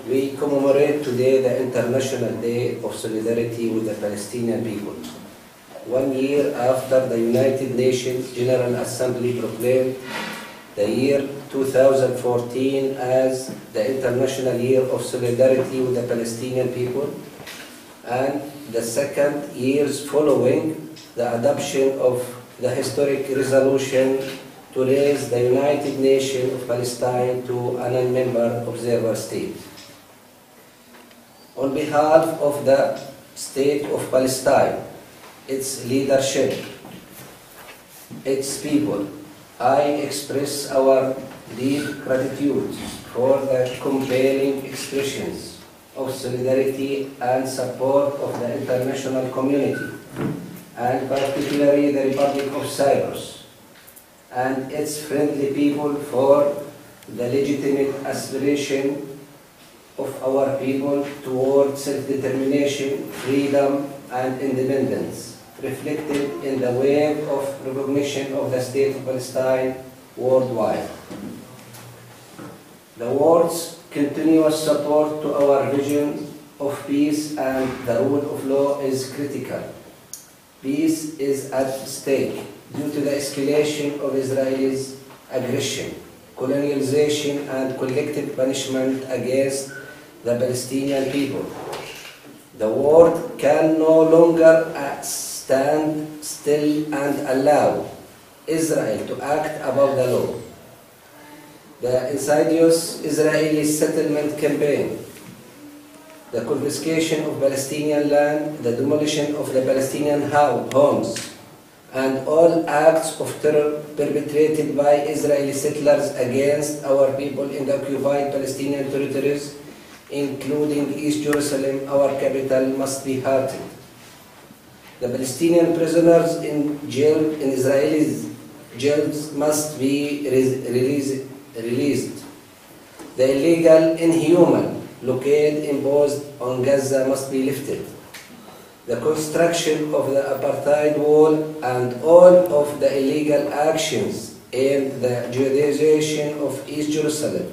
We commemorate today the International Day of Solidarity with the Palestinian people. 1 year after the United Nations General Assembly proclaimed the year 2014 as the International Year of Solidarity with the Palestinian people, and the second years following the adoption of the historic resolution to raise the United Nations of Palestine to a non-member observer state. On behalf of the State of Palestine, its leadership, its people, I express our deep gratitude for the compelling expressions of solidarity and support of the international community, and particularly the Republic of Cyprus and its friendly people for the legitimate aspiration of our people toward self-determination, freedom, and independence, reflected in the wave of recognition of the State of Palestine worldwide. The world's continuous support to our vision of peace and the rule of law is critical. Peace is at stake due to the escalation of Israel's aggression, colonialization, and collective punishment against the Palestinian people. The world can no longer stand still and allow Israel to act above the law. The insidious Israeli settlement campaign, the confiscation of Palestinian land, the demolition of the Palestinian homes, and all acts of terror perpetrated by Israeli settlers against our people in the occupied Palestinian territories, including East Jerusalem, our capital, must be halted. The Palestinian prisoners in jail in Israeli jails must be released. The illegal, inhuman blockade imposed on Gaza must be lifted. The construction of the apartheid wall and all of the illegal actions aimed at the Judaization of East Jerusalem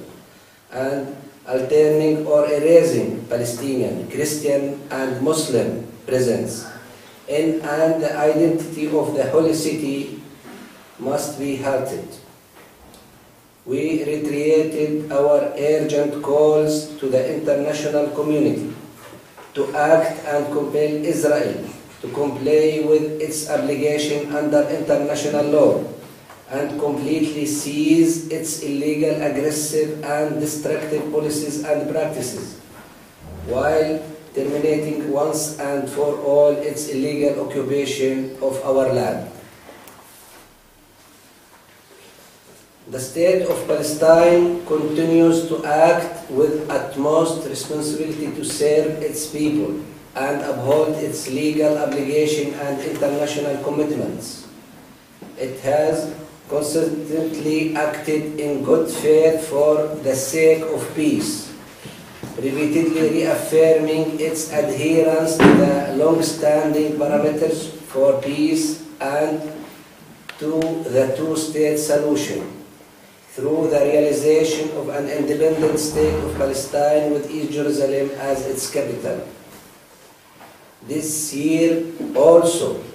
and altering or erasing Palestinian, Christian, and Muslim presence in and the identity of the holy city must be halted. We reiterated our urgent calls to the international community to act and compel Israel to comply with its obligation under international law and completely cease its illegal, aggressive, and destructive policies and practices, while terminating once and for all its illegal occupation of our land. The State of Palestine continues to act with utmost responsibility to serve its people and uphold its legal obligation and international commitments. It has consistently acted in good faith for the sake of peace, repeatedly reaffirming its adherence to the long-standing parameters for peace and to the two-state solution, through the realization of an independent state of Palestine with East Jerusalem as its capital. This year also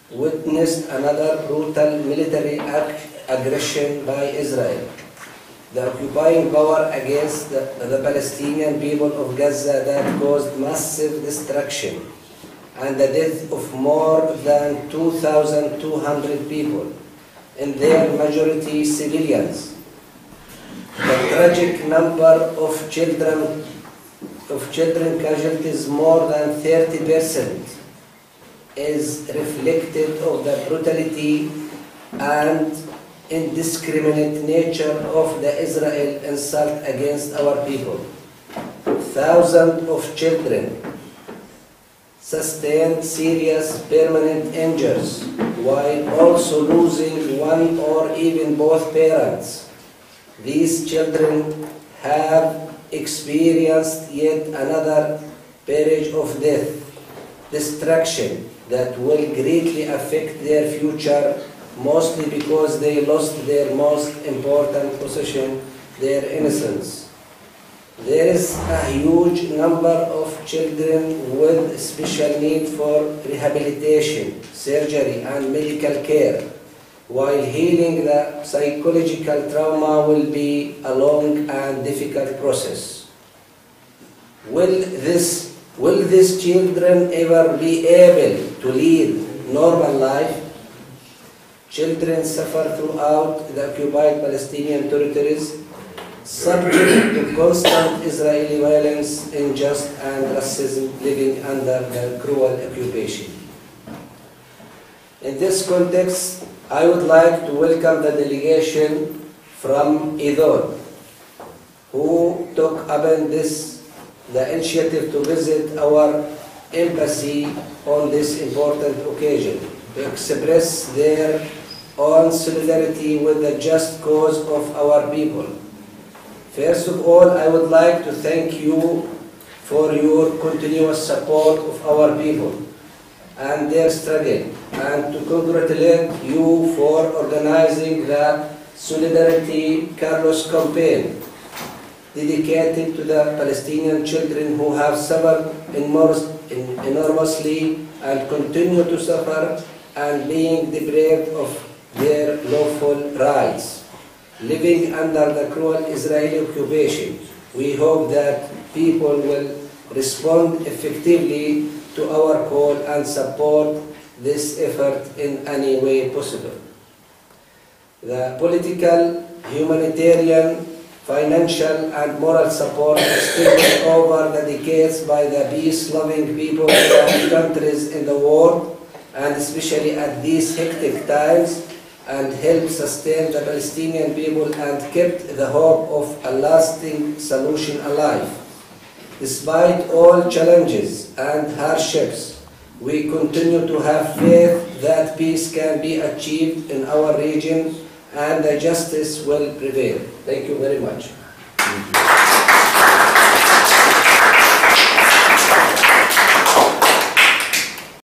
witnessed another brutal military aggression by Israel, the occupying power against the Palestinian people of Gaza that caused massive destruction and the death of more than 2,200 people, in their majority civilians. The tragic number of children casualties, more than 30%, is reflective of the brutality and indiscriminate nature of the Israel insult against our people. Thousands of children sustained serious permanent injuries, while also losing one or even both parents. These children have experienced yet another period of death, destruction that will greatly affect their future, mostly because they lost their most important possession, their innocence. There is a huge number of children with special need for rehabilitation, surgery, and medical care, while healing the psychological trauma will be a long and difficult process. Will these children ever be able to lead normal life? Children suffer throughout the occupied Palestinian territories, subject to constant Israeli violence, injustice, and racism, living under the cruel occupation. In this context, I would like to welcome the delegation from ΕΔΟΝ, who took upon the initiative to visit our embassy on this important occasion, to express their own solidarity with the just cause of our people. First of all, I would like to thank you for your continuous support of our people and their struggle, and to congratulate you for organizing the Solidarity Carlos campaign, dedicated to the Palestinian children who have suffered enormously and continue to suffer and being deprived of their lawful rights, living under the cruel Israeli occupation. We hope that people will respond effectively to our call and support this effort in any way possible. The political, humanitarian, financial and moral support extended over the decades by the peace-loving people of countries in the world, and especially at these hectic times, and helped sustain the Palestinian people and kept the hope of a lasting solution alive. Despite all challenges and hardships, we continue to have faith that peace can be achieved in our region and the justice will prevail. Thank you very much.